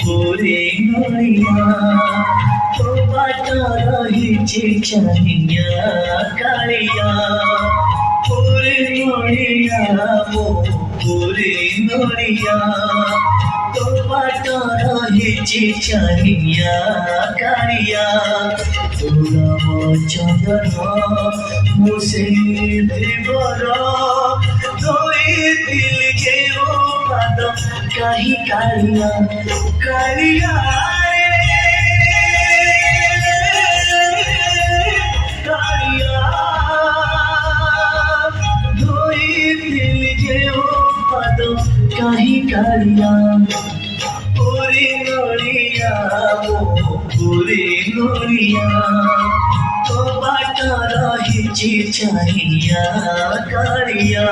পুরে নড়িয়া তো বাট রহিছে চাহিয়া কালিয়া পুরে নড়িয়া পুরে নড়িয়া তো বাট রহিছে চাহিয়া কালিয়া তোরাম চন্দন মুসে দেবর ধরিଥିଲି কেউ পাদ কাহি কালিয়া কালিয়া কালিয়া ধরিଥିଲି কেউ পাদ কাহি কালিয়া পুরে নড়িয়া পুরে নড়িয়া তো বাট রহিছে চাহিয়া কালিয়া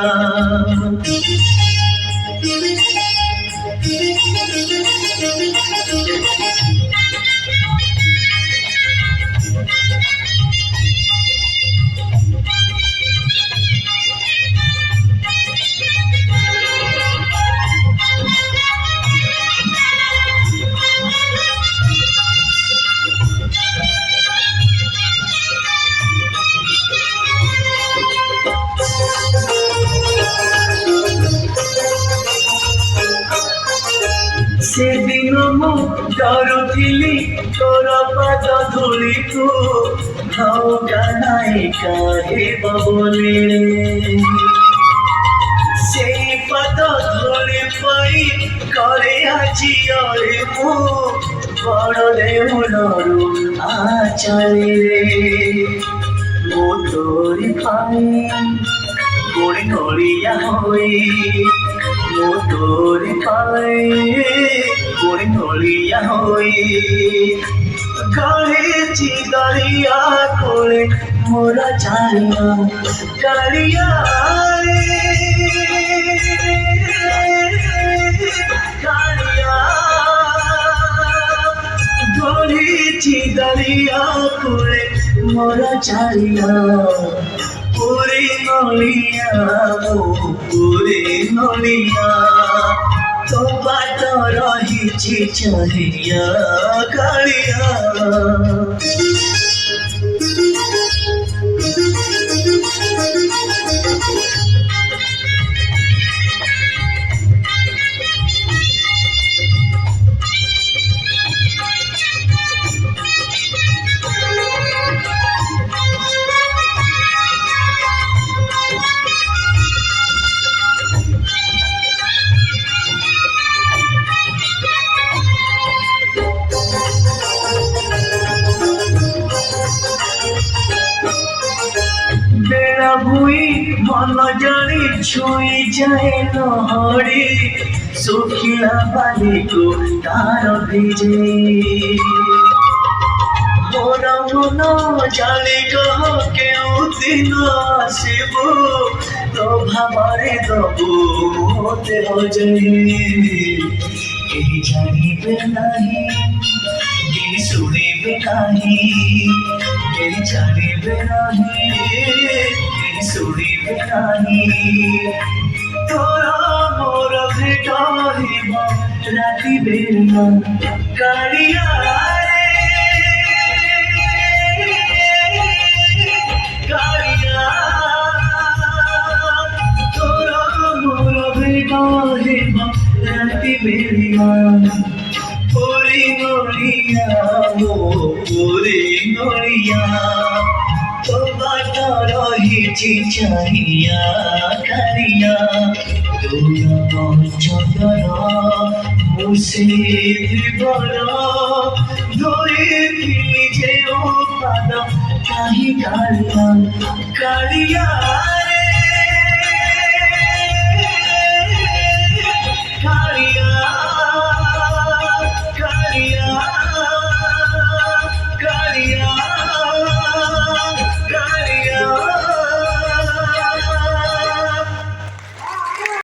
সেদিন মু ডরুଥିଲି তোর পাদ ধূলিকু নৌকা নাই কাহিব বলে সেই পাদ ধূলি পাই করে আজি মু বড় দেউলরু আচলে মু তোরি পাই পুরে নড়িয়া হই মু তোরি পাই পুরে নড়িয়া হই গড়েছি দরিয়া কোলে মোর চালিয়া কালিয়া কালিয়া গড়েছি দরিয়া কোলে মোর চালিয়া পুরে নড়িয়া পুরে নড়িয়া তো বাট রহিছে চাহিয়া কালিয়া বেড়া ভুই মন জানি ছুঁই যায় নহরি শুখিলা বালিকু তার ভিজে মোর মন জানি কহ কেউ দিন আসিব তো ভাবরে দবু মতে হজে কেহি জানিবে নাহি কেহি শুনিবে কাহি কেহি জানিবে নাহি কেহি শুনিবে কাহি তোরা মোর ভেট হইব রাতি বেলা কালিয়া কালিয়া তোরা মোর ভেট হইব রাতি বেলা পুরে নড়িয়া পুরে নড়িয়া তো বাট রহিছে চাহিয়া কালিয়া তোরাম চন্দন মুসে দেবর ধরিଥିଲି কেউ পাদ কাহি কালিয়া কালিয়া